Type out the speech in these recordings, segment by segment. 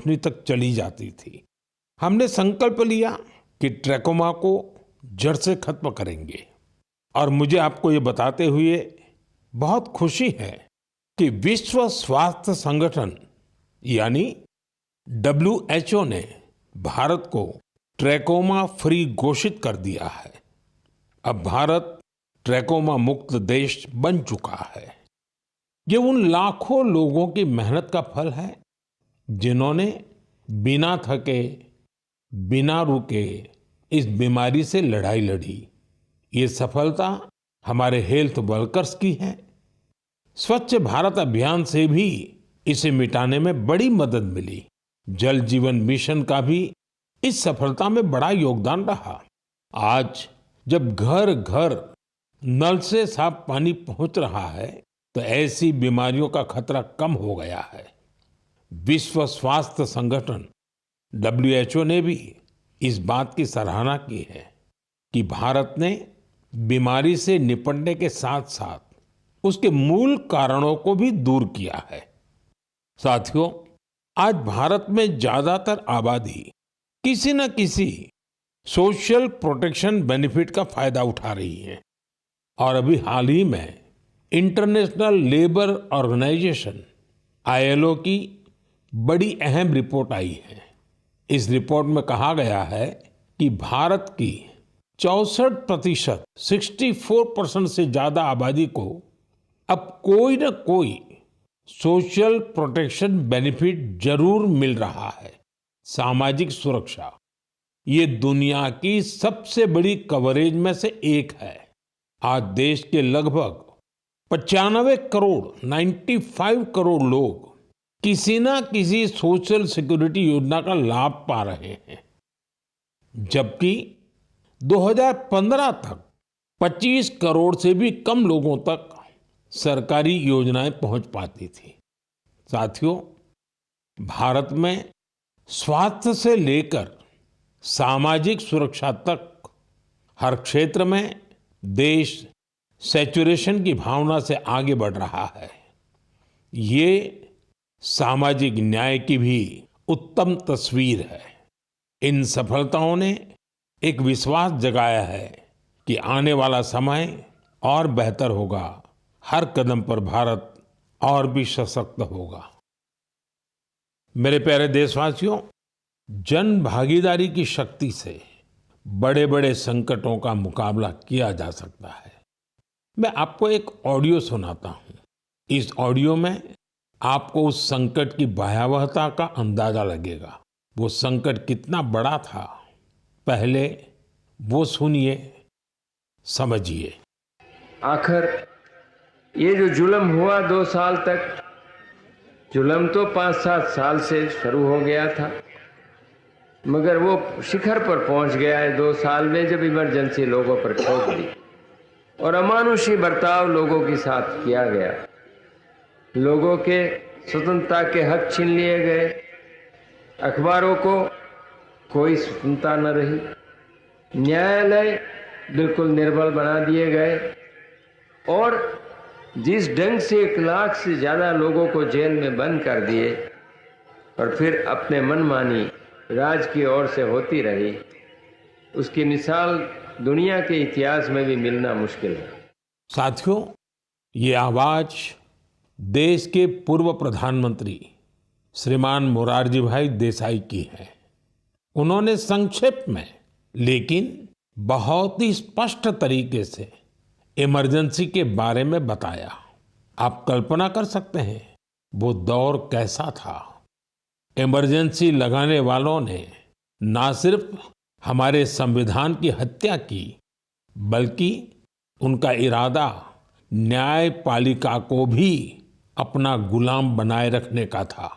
रोशनी तक चली जाती थी। हमने संकल्प लिया कि ट्रैकोमा को जड़ से खत्म करेंगे। और मुझे आपको ये बताते हुए बहुत खुशी है कि विश्व स्वास्थ्य संगठन यानी WHO ने भारत को ट्रैकोमा फ्री घोषित कर दिया है। अब भारत ट्रैकोमा मुक्त देश बन चुका है। ये उन लाखों लोगों की मेहनत का फल है जिन्होंने बिना थके, बिना रुके इस बीमारी से लड़ाई लड़ी। ये सफलता हमारे हेल्थ वर्कर्स की है। स्वच्छ भारत अभियान से भी इसे मिटाने में बड़ी मदद मिली। जल जीवन मिशन का भी इस सफलता में बड़ा योगदान रहा। आज जब घर घर नल से साफ पानी पहुंच रहा है तो ऐसी बीमारियों का खतरा कम हो गया है। विश्व स्वास्थ्य संगठन WHO ने भी इस बात की सराहना की है कि भारत ने बीमारी से निपटने के साथ साथ उसके मूल कारणों को भी दूर किया है। साथियों, आज भारत में ज्यादातर आबादी किसी न किसी सोशल प्रोटेक्शन बेनिफिट का फायदा उठा रही है। और अभी हाल ही में इंटरनेशनल लेबर ऑर्गेनाइजेशन ILO की बड़ी अहम रिपोर्ट आई है। इस रिपोर्ट में कहा गया है कि भारत की 64%, 64% से ज्यादा आबादी को अब कोई न कोई सोशल प्रोटेक्शन बेनिफिट जरूर मिल रहा है। सामाजिक सुरक्षा ये दुनिया की सबसे बड़ी कवरेज में से एक है। आज देश के लगभग 95 करोड़ 95 करोड़ लोग किसी ना किसी सोशल सिक्योरिटी योजना का लाभ पा रहे हैं, जबकि 2015 तक 25 करोड़ से भी कम लोगों तक सरकारी योजनाएं पहुंच पाती थी। साथियों, भारत में स्वास्थ्य से लेकर सामाजिक सुरक्षा तक हर क्षेत्र में देश सैचुरेशन की भावना से आगे बढ़ रहा है। ये सामाजिक न्याय की भी उत्तम तस्वीर है। इन सफलताओं ने एक विश्वास जगाया है कि आने वाला समय और बेहतर होगा। हर कदम पर भारत और भी सशक्त होगा। मेरे प्यारे देशवासियों, जन भागीदारी की शक्ति से बड़े बड़े संकटों का मुकाबला किया जा सकता है। मैं आपको एक ऑडियो सुनाता हूं। इस ऑडियो में आपको उस संकट की भयावहता का अंदाजा लगेगा। वो संकट कितना बड़ा था, पहले वो सुनिए, समझिए। आखिर ये जो जुल्म हुआ 2 साल तक, जुल्म तो 5-7 साल से शुरू हो गया था, मगर वो शिखर पर पहुंच गया है 2 साल में, जब इमरजेंसी लोगों पर ठोक दी और अमानुषी बर्ताव लोगों के साथ किया गया। लोगों के स्वतंत्रता के हक छीन लिए गए। अखबारों को कोई स्वतंत्रता न रही। न्यायालय बिल्कुल निर्बल बना दिए गए और जिस ढंग से 1 लाख से ज्यादा लोगों को जेल में बंद कर दिए और फिर अपने मनमानी राज की ओर से होती रही, उसकी मिसाल दुनिया के इतिहास में भी मिलना मुश्किल है। साथियों, ये आवाज देश के पूर्व प्रधानमंत्री श्रीमान मोरारजी भाई देसाई की है। उन्होंने संक्षेप में लेकिन बहुत ही स्पष्ट तरीके से इमरजेंसी के बारे में बताया। आप कल्पना कर सकते हैं वो दौर कैसा था। इमरजेंसी लगाने वालों ने ना सिर्फ हमारे संविधान की हत्या की, बल्कि उनका इरादा न्यायपालिका को भी अपना गुलाम बनाए रखने का था।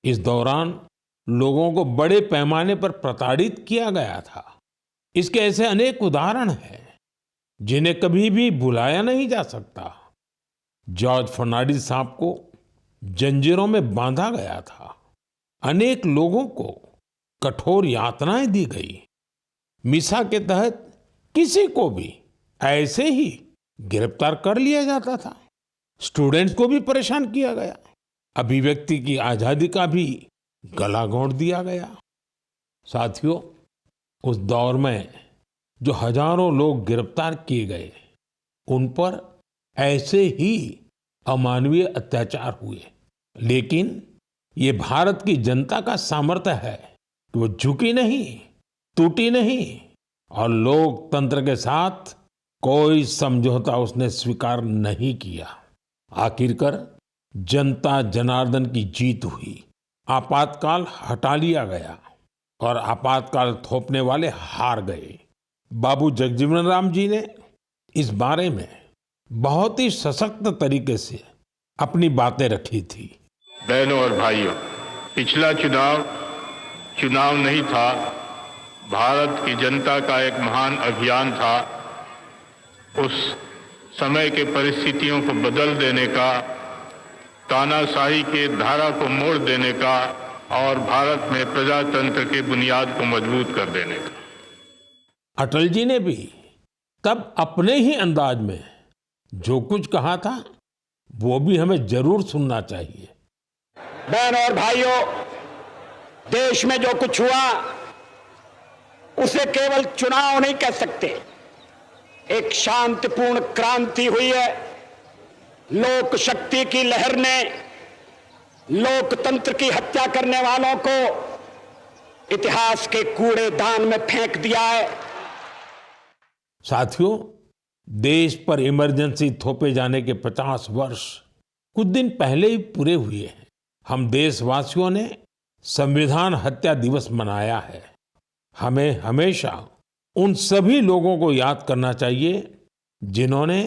इस दौरान लोगों को बड़े पैमाने पर प्रताड़ित किया गया था। इसके ऐसे अनेक उदाहरण हैं जिन्हें कभी भी भुलाया नहीं जा सकता। जॉर्ज फर्नांडिस साहब को जंजीरों में बांधा गया था। अनेक लोगों को कठोर यातनाएं दी गई। मिसा के तहत किसी को भी ऐसे ही गिरफ्तार कर लिया जाता था। स्टूडेंट्स को भी परेशान किया गया। अभिव्यक्ति की आजादी का भी गला घोंट दिया गया। साथियों, उस दौर में जो हजारों लोग गिरफ्तार किए गए, उन पर ऐसे ही अमानवीय अत्याचार हुए। लेकिन ये भारत की जनता का सामर्थ्य है कि वो झुकी नहीं, टूटी नहीं और लोकतंत्र के साथ कोई समझौता उसने स्वीकार नहीं किया। आखिरकार जनता जनार्दन की जीत हुई। आपातकाल हटा लिया गया और आपातकाल थोपने वाले हार गए। बाबू जगजीवन राम जी ने इस बारे में बहुत ही सशक्त तरीके से अपनी बातें रखी थी। बहनों और भाइयों, पिछला चुनाव चुनाव नहीं था, भारत की जनता का एक महान अभियान था। उस समय के परिस्थितियों को बदल देने का, तानाशाही के धारा को मोड़ देने का और भारत में प्रजातंत्र की बुनियाद को मजबूत कर देने का। अटल जी ने भी तब अपने ही अंदाज में जो कुछ कहा था, वो भी हमें जरूर सुनना चाहिए। बहनों और भाइयों, देश में जो कुछ हुआ उसे केवल चुनाव नहीं कह सकते। एक शांतिपूर्ण क्रांति हुई है। लोक शक्ति की लहर ने लोकतंत्र की हत्या करने वालों को इतिहास के कूड़ेदान में फेंक दिया है। साथियों, देश पर इमरजेंसी थोपे जाने के 50 वर्ष कुछ दिन पहले ही पूरे हुए हैं। हम देशवासियों ने संविधान हत्या दिवस मनाया है। हमें हमेशा उन सभी लोगों को याद करना चाहिए जिन्होंने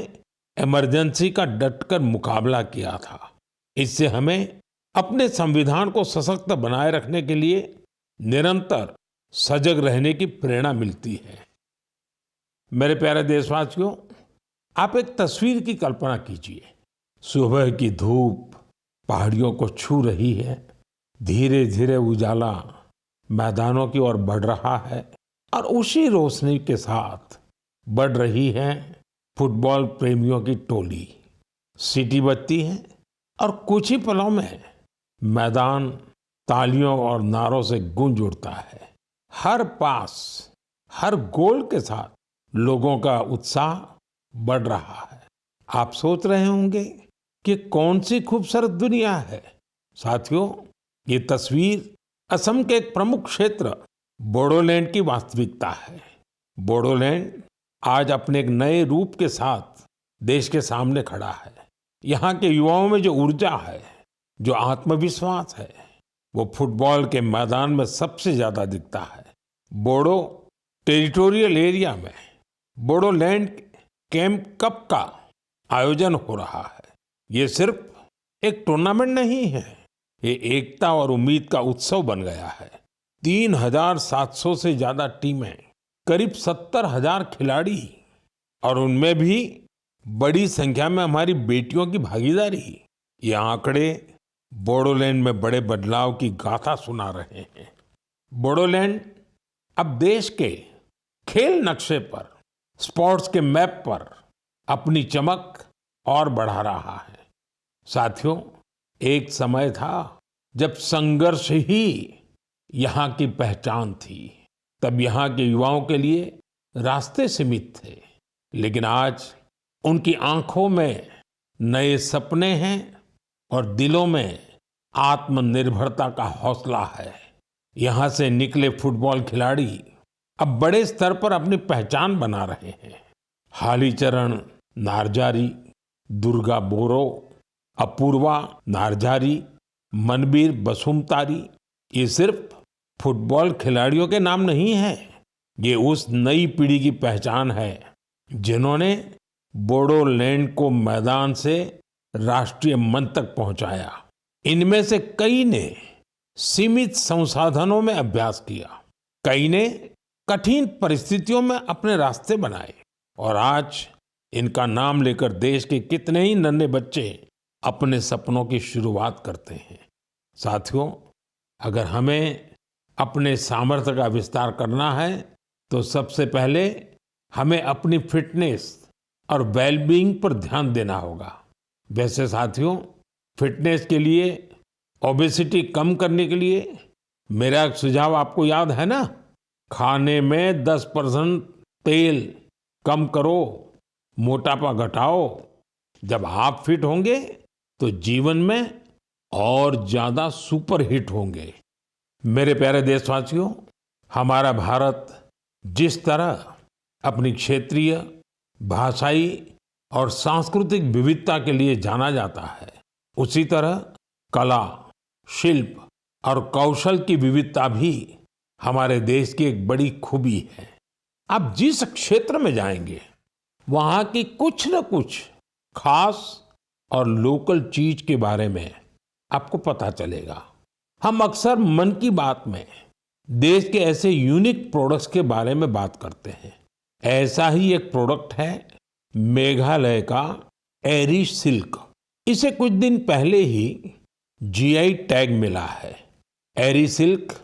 इमरजेंसी का डटकर मुकाबला किया था। इससे हमें अपने संविधान को सशक्त बनाए रखने के लिए निरंतर सजग रहने की प्रेरणा मिलती है। मेरे प्यारे देशवासियों, आप एक तस्वीर की कल्पना कीजिए। सुबह की धूप पहाड़ियों को छू रही है, धीरे धीरे उजाला मैदानों की ओर बढ़ रहा है और उसी रोशनी के साथ बढ़ रही है फुटबॉल प्रेमियों की टोली। सीटी बजती है और कुछ ही पलों में मैदान तालियों और नारों से गूंज उठता है। हर पास, हर गोल के साथ लोगों का उत्साह बढ़ रहा है। आप सोच रहे होंगे कि कौन सी खूबसूरत दुनिया है। साथियों, ये तस्वीर असम के एक प्रमुख क्षेत्र बोडोलैंड की वास्तविकता है। बोडोलैंड आज अपने एक नए रूप के साथ देश के सामने खड़ा है। यहाँ के युवाओं में जो ऊर्जा है, जो आत्मविश्वास है, वो फुटबॉल के मैदान में सबसे ज्यादा दिखता है। बोडो टेरिटोरियल एरिया में बोडोलैंड कैंप कप का आयोजन हो रहा है। ये सिर्फ एक टूर्नामेंट नहीं है, ये एकता और उम्मीद का उत्सव बन गया है। 3,700 से ज्यादा टीमें, करीब 70,000 खिलाड़ी और उनमें भी बड़ी संख्या में हमारी बेटियों की भागीदारी। ये आंकड़े बोडोलैंड में बड़े बदलाव की गाथा सुना रहे हैं। बोडोलैंड अब देश के खेल नक्शे पर, स्पोर्ट्स के मैप पर अपनी चमक और बढ़ा रहा है। साथियों, एक समय था जब संघर्ष ही यहाँ की पहचान थी। तब यहाँ के युवाओं के लिए रास्ते सीमित थे, लेकिन आज उनकी आंखों में नए सपने हैं और दिलों में आत्मनिर्भरता का हौसला है। यहाँ से निकले फुटबॉल खिलाड़ी अब बड़े स्तर पर अपनी पहचान बना रहे हैं। हालीचरण नारजारी, दुर्गा बोरो, अपूर्वा नारजारी, मनबीर बसुमतारी, ये सिर्फ फुटबॉल खिलाड़ियों के नाम नहीं है, ये उस नई पीढ़ी की पहचान है जिन्होंने बोडोलैंड को मैदान से राष्ट्रीय मंच तक पहुंचाया। इनमें से कई ने सीमित संसाधनों में अभ्यास किया, कई ने कठिन परिस्थितियों में अपने रास्ते बनाए और आज इनका नाम लेकर देश के कितने ही नन्हे बच्चे अपने सपनों की शुरुआत करते हैं। साथियों, अगर हमें अपने सामर्थ्य का विस्तार करना है तो सबसे पहले हमें अपनी फिटनेस और वेलबीइंग पर ध्यान देना होगा। वैसे साथियों, फिटनेस के लिए, ओबेसिटी कम करने के लिए मेरा एक सुझाव आपको याद है ना, खाने में 10% तेल कम करो, मोटापा घटाओ। जब आप फिट होंगे तो जीवन में और ज्यादा सुपर हिट होंगे। मेरे प्यारे देशवासियों, हमारा भारत जिस तरह अपनी क्षेत्रीय, भाषाई और सांस्कृतिक विविधता के लिए जाना जाता है, उसी तरह कला, शिल्प और कौशल की विविधता भी हमारे देश की एक बड़ी खूबी है। आप जिस क्षेत्र में जाएंगे, वहां की कुछ न कुछ खास और लोकल चीज के बारे में आपको पता चलेगा। हम अक्सर मन की बात में देश के ऐसे यूनिक प्रोडक्ट्स के बारे में बात करते हैं। ऐसा ही एक प्रोडक्ट है मेघालय का एरी सिल्क। इसे कुछ दिन पहले ही जीआई टैग मिला है। एरी सिल्क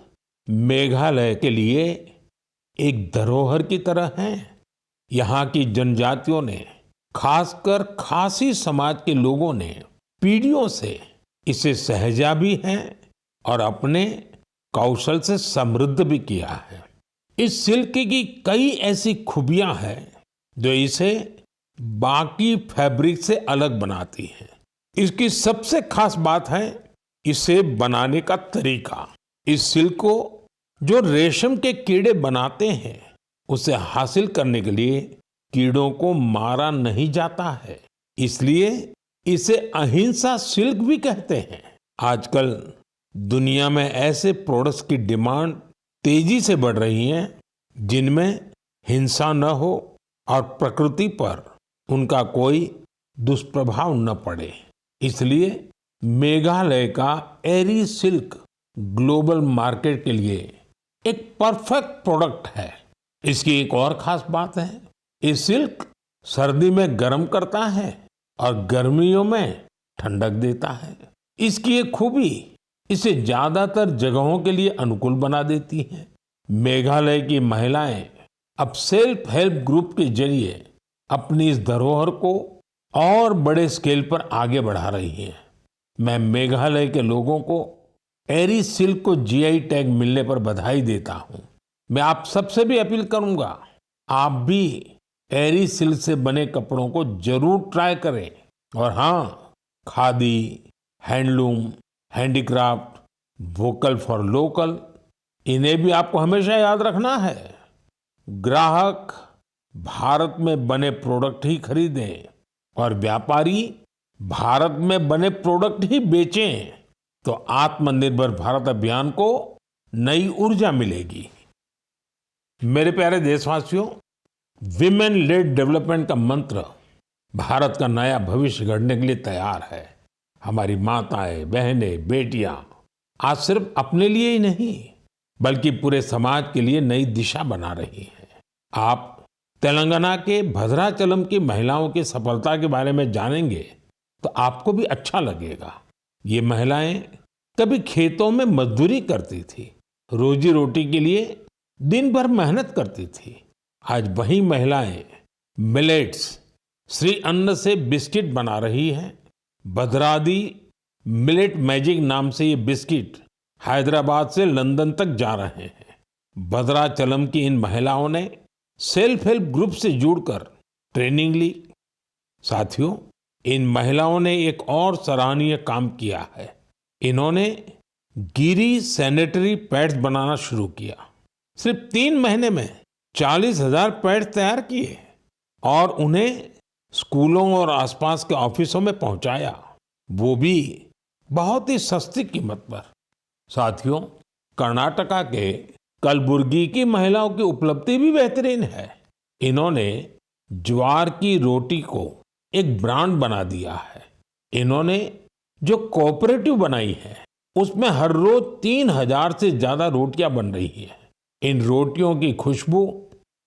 मेघालय के लिए एक धरोहर की तरह है। यहाँ की जनजातियों ने, खासकर खासी समाज के लोगों ने पीढ़ियों से इसे सहेजा भी है और अपने कौशल से समृद्ध भी किया है। इस सिल्क की कई ऐसी खूबियां हैं जो इसे बाकी फैब्रिक से अलग बनाती हैं। इसकी सबसे खास बात है इसे बनाने का तरीका। इस सिल्क को जो रेशम के कीड़े बनाते हैं, उसे हासिल करने के लिए कीड़ों को मारा नहीं जाता है, इसलिए इसे अहिंसा सिल्क भी कहते हैं। आजकल दुनिया में ऐसे प्रोडक्ट्स की डिमांड तेजी से बढ़ रही है जिनमें हिंसा न हो और प्रकृति पर उनका कोई दुष्प्रभाव न पड़े। इसलिए मेघालय का एरी सिल्क ग्लोबल मार्केट के लिए एक परफेक्ट प्रोडक्ट है। इसकी एक और खास बात है, ये सिल्क सर्दी में गर्म करता है और गर्मियों में ठंडक देता है। इसकी एक खूबी इसे ज्यादातर जगहों के लिए अनुकूल बना देती है। मेघालय की महिलाएं अब सेल्फ हेल्प ग्रुप के जरिए अपनी इस धरोहर को और बड़े स्केल पर आगे बढ़ा रही हैं। मैं मेघालय के लोगों को एरी सिल्क को जीआई टैग मिलने पर बधाई देता हूं। मैं आप सबसे भी अपील करूंगा, आप भी एरी सिल्क से बने कपड़ों को जरूर ट्राई करें। और हाँ, khadi, handloom, handicraft, vocal for local, इन्हें भी आपको हमेशा याद रखना है। ग्राहक भारत में बने प्रोडक्ट ही खरीदें और व्यापारी भारत में बने प्रोडक्ट ही बेचें, तो आत्मनिर्भर भारत अभियान को नई ऊर्जा मिलेगी। मेरे प्यारे देशवासियों, विमेन लेड डेवलपमेंट का मंत्र भारत का नया भविष्य गढ़ने के लिए तैयार है। हमारी माताएं, बहनें, बेटियां आज सिर्फ अपने लिए ही नहीं बल्कि पूरे समाज के लिए नई दिशा बना रही हैं। आप तेलंगाना के भद्राचलम की महिलाओं की सफलता के बारे में जानेंगे तो आपको भी अच्छा लगेगा। ये महिलाएं कभी खेतों में मजदूरी करती थी, रोजी रोटी के लिए दिन भर मेहनत करती थी। आज वही महिलाएं मिलेट्स, श्री अन्न से बिस्किट बना रही हैं। भद्रादी मिलेट मैजिक नाम से ये बिस्किट हैदराबाद से लंदन तक जा रहे हैं। भद्राचलम की इन महिलाओं ने सेल्फ हेल्प ग्रुप से जुड़कर ट्रेनिंग ली। साथियों, इन महिलाओं ने एक और सराहनीय काम किया है। इन्होंने गिरी सैनिटरी पैड्स बनाना शुरू किया। सिर्फ 3 महीने में 40,000 पैड्स तैयार किए और उन्हें स्कूलों और आसपास के ऑफिसों में पहुंचाया, वो भी बहुत ही सस्ती कीमत पर। साथियों, कर्नाटका के कलबुर्गी की महिलाओं की उपलब्धि भी बेहतरीन है। इन्होंने ज्वार की रोटी को एक ब्रांड बना दिया है। इन्होंने जो कोऑपरेटिव बनाई है, उसमें हर रोज 3,000 से ज्यादा रोटियां बन रही हैं। इन रोटियों की खुशबू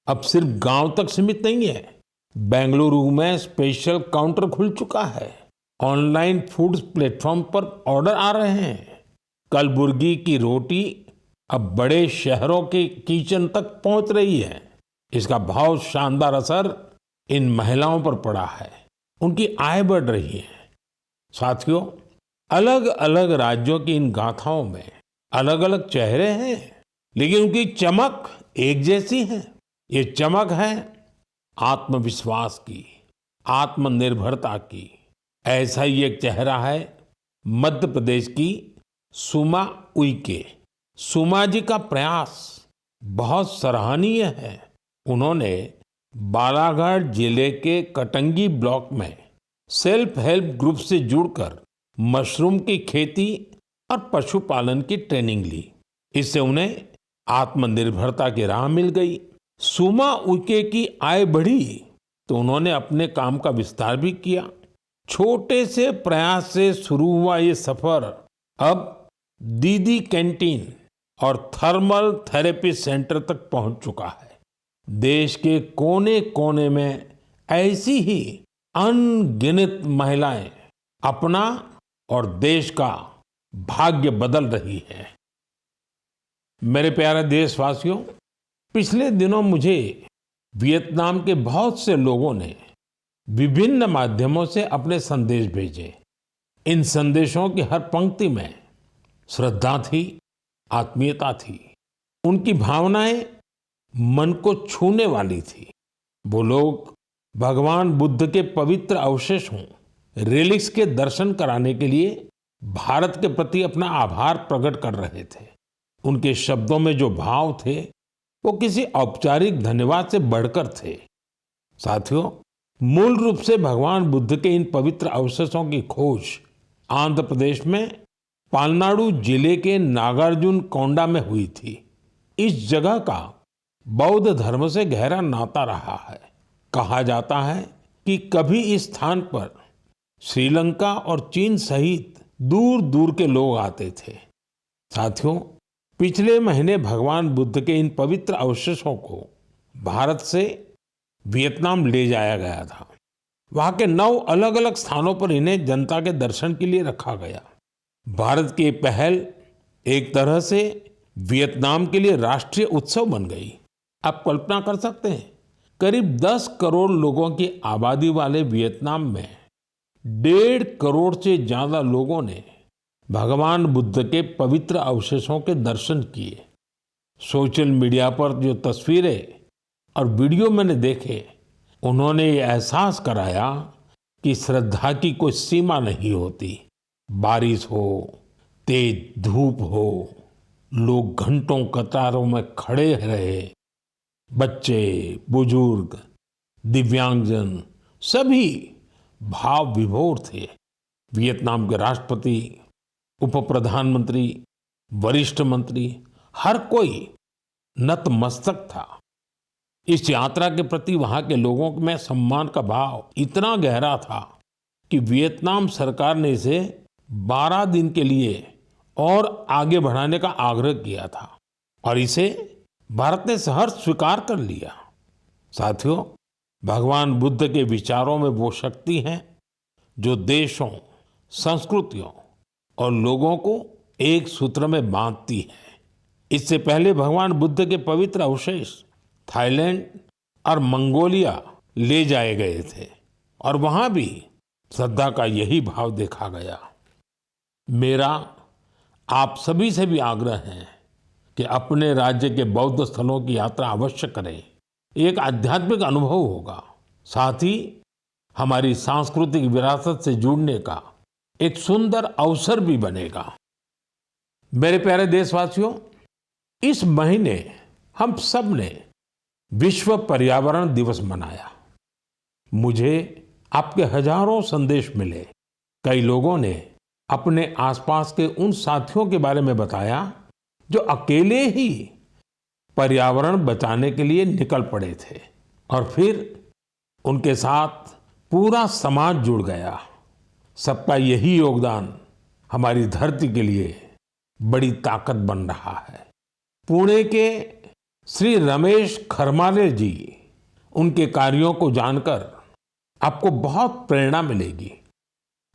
अब सिर्फ गांव तक सीमित नहीं है। बेंगलुरु में स्पेशल काउंटर खुल चुका है। ऑनलाइन फूड प्लेटफॉर्म पर ऑर्डर आ रहे हैं। कलबुर्गी की रोटी अब बड़े शहरों के किचन तक पहुंच रही है। इसका बहुत शानदार असर इन महिलाओं पर पड़ा है। उनकी आय बढ़ रही है। साथियों, अलग अलग राज्यों की इन गाथाओं में अलग अलग चेहरे हैं, लेकिन उनकी चमक एक जैसी है। ये चमक है आत्मविश्वास की, आत्मनिर्भरता की। ऐसा ही एक चेहरा है मध्य प्रदेश की सुमा उइके। सुमा जी का प्रयास बहुत सराहनीय है। उन्होंने बालाघाट जिले के कटंगी ब्लॉक में सेल्फ हेल्प ग्रुप से जुड़कर मशरूम की खेती और पशुपालन की ट्रेनिंग ली। इससे उन्हें आत्मनिर्भरता की राह मिल गई। सुमा उइके की आय बढ़ी तो उन्होंने अपने काम का विस्तार भी किया। छोटे से प्रयास से शुरू हुआ ये सफर अब दीदी कैंटीन और थर्मल थेरेपी सेंटर तक पहुंच चुका है। देश के कोने कोने में ऐसी ही अनगिनत महिलाएं अपना और देश का भाग्य बदल रही हैं। मेरे प्यारे देशवासियों, पिछले दिनों मुझे वियतनाम के बहुत से लोगों ने विभिन्न माध्यमों से अपने संदेश भेजे। इन संदेशों की हर पंक्ति में श्रद्धा थी, आत्मीयता थी। उनकी भावनाएं मन को छूने वाली थी। वो लोग भगवान बुद्ध के पवित्र अवशेषों, रेलिक्स के दर्शन कराने के लिए भारत के प्रति अपना आभार प्रकट कर रहे थे। उनके शब्दों में जो भाव थे वो किसी औपचारिक धन्यवाद से बढ़कर थे। साथियों, मूल रूप से भगवान बुद्ध के इन पवित्र अवशेषों की खोज आंध्र प्रदेश में पालनाडु जिले के नागार्जुन कोंडा में हुई थी। इस जगह का बौद्ध धर्म से गहरा नाता रहा है। कहा जाता है कि कभी इस स्थान पर श्रीलंका और चीन सहित दूर दूर के लोग आते थे। साथियों, पिछले महीने भगवान बुद्ध के इन पवित्र अवशेषों को भारत से वियतनाम ले जाया गया था। वहां के 9 अलग अलग स्थानों पर इन्हें जनता के दर्शन के लिए रखा गया। भारत की पहल एक तरह से वियतनाम के लिए राष्ट्रीय उत्सव बन गई। आप कल्पना कर सकते हैं, करीब 10 करोड़ लोगों की आबादी वाले वियतनाम में 1.5 करोड़ से ज्यादा लोगों ने भगवान बुद्ध के पवित्र अवशेषों के दर्शन किए। सोशल मीडिया पर जो तस्वीरें और वीडियो मैंने देखे, उन्होंने ये एहसास कराया कि श्रद्धा की कोई सीमा नहीं होती। बारिश हो, तेज धूप हो, लोग घंटों कतारों में खड़े रहे। बच्चे, बुजुर्ग, दिव्यांगजन सभी भाव विभोर थे। वियतनाम के राष्ट्रपति, उप प्रधानमंत्री, वरिष्ठ मंत्री, हर कोई नतमस्तक था। इस यात्रा के प्रति वहां के लोगों में सम्मान का भाव इतना गहरा था कि वियतनाम सरकार ने इसे 12 दिन के लिए और आगे बढ़ाने का आग्रह किया था और इसे भारत ने सहर्ष स्वीकार कर लिया। साथियों, भगवान बुद्ध के विचारों में वो शक्ति है जो देशों, संस्कृतियों और लोगों को एक सूत्र में बांधती है। इससे पहले भगवान बुद्ध के पवित्र अवशेष थाईलैंड और मंगोलिया ले जाए गए थे और वहां भी श्रद्धा का यही भाव देखा गया। मेरा आप सभी से भी आग्रह है कि अपने राज्य के बौद्ध स्थलों की यात्रा अवश्य करें। एक आध्यात्मिक अनुभव होगा, साथ ही हमारी सांस्कृतिक विरासत से जुड़ने का एक सुंदर अवसर भी बनेगा। मेरे प्यारे देशवासियों, इस महीने हम सब ने विश्व पर्यावरण दिवस मनाया। मुझे आपके हजारों संदेश मिले। कई लोगों ने अपने आसपास के उन साथियों के बारे में बताया जो अकेले ही पर्यावरण बचाने के लिए निकल पड़े थे और फिर उनके साथ पूरा समाज जुड़ गया। सबका यही योगदान हमारी धरती के लिए बड़ी ताकत बन रहा है। पुणे के श्री रमेश खरमाले जी, उनके कार्यों को जानकर आपको बहुत प्रेरणा मिलेगी।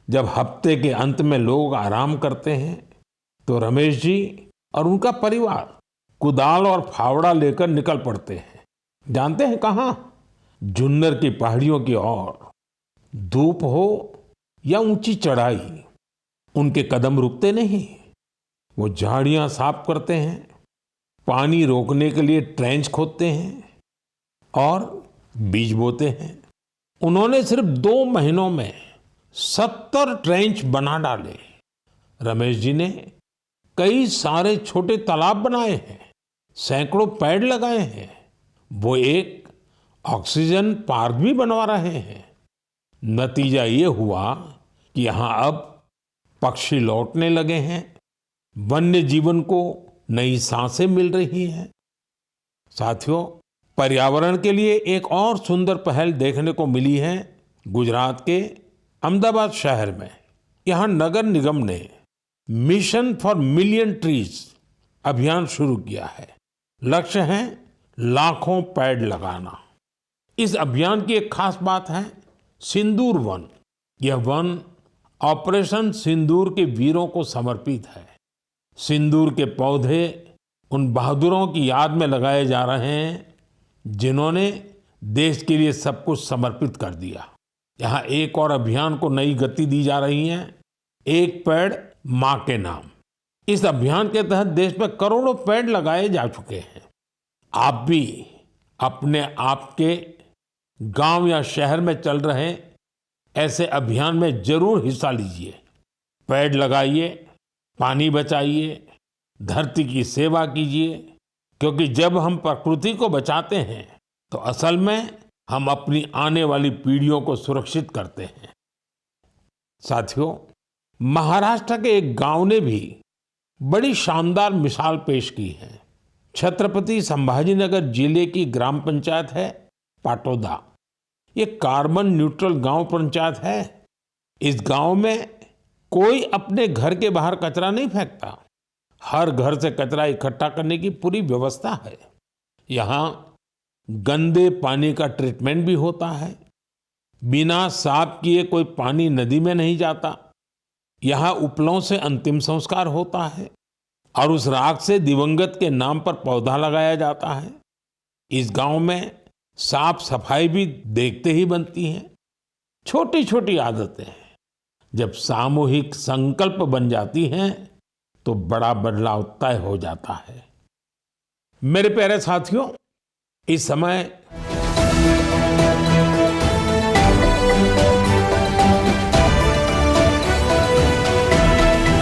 जब हफ्ते के अंत में लोग आराम करते हैं तो रमेश जी और उनका परिवार कुदाल और फावड़ा लेकर निकल पड़ते हैं। जानते हैं कहाँ? जुन्नर की पहाड़ियों की ओर। धूप हो या ऊंची चढ़ाई, उनके कदम रुकते नहीं। वो झाड़ियां साफ करते हैं, पानी रोकने के लिए ट्रेंच खोदते हैं और बीज बोते हैं। उन्होंने सिर्फ 2 महीनों में 70 ट्रेंच बना डाले। रमेश जी ने कई सारे छोटे तालाब बनाए हैं, सैकड़ों पेड़ लगाए हैं। वो एक ऑक्सीजन पार्क भी बनवा रहे हैं। नतीजा ये हुआ कि यहाँ अब पक्षी लौटने लगे हैं, वन्य जीवन को नई सांसें मिल रही हैं। साथियों, पर्यावरण के लिए एक और सुंदर पहल देखने को मिली है गुजरात के अहमदाबाद शहर में। यहाँ नगर निगम ने मिशन फॉर मिलियन ट्रीज अभियान शुरू किया है। लक्ष्य है लाखों पेड़ लगाना। इस अभियान की एक खास बात है सिंदूर वन। यह वन ऑपरेशन सिंदूर के वीरों को समर्पित है। सिंदूर के पौधे उन बहादुरों की याद में लगाए जा रहे हैं जिन्होंने देश के लिए सब कुछ समर्पित कर दिया। यहाँ एक और अभियान को नई गति दी जा रही है, एक पेड़ मां के नाम। इस अभियान के तहत देश में करोड़ों पेड़ लगाए जा चुके हैं। आप भी अपने आपके गांव या शहर में चल रहे ऐसे अभियान में जरूर हिस्सा लीजिए। पेड़ लगाइए, पानी बचाइए, धरती की सेवा कीजिए, क्योंकि जब हम प्रकृति को बचाते हैं तो असल में हम अपनी आने वाली पीढ़ियों को सुरक्षित करते हैं। साथियों, महाराष्ट्र के एक गांव ने भी बड़ी शानदार मिसाल पेश की है। छत्रपति संभाजीनगर जिले की ग्राम पंचायत है पाटोदा। ये कार्बन न्यूट्रल गांव पंचायत है। इस गांव में कोई अपने घर के बाहर कचरा नहीं फेंकता। हर घर से कचरा इकट्ठा करने की पूरी व्यवस्था है। यहाँ गंदे पानी का ट्रीटमेंट भी होता है। बिना साफ किए कोई पानी नदी में नहीं जाता। यहाँ उपलों से अंतिम संस्कार होता है और उस राख से दिवंगत के नाम पर पौधा लगाया जाता है। इस गांव में साफ सफाई भी देखते ही बनती है। छोटी छोटी आदतें जब सामूहिक संकल्प बन जाती हैं तो बड़ा बदलाव तय हो जाता है। मेरे प्यारे साथियों, इस समय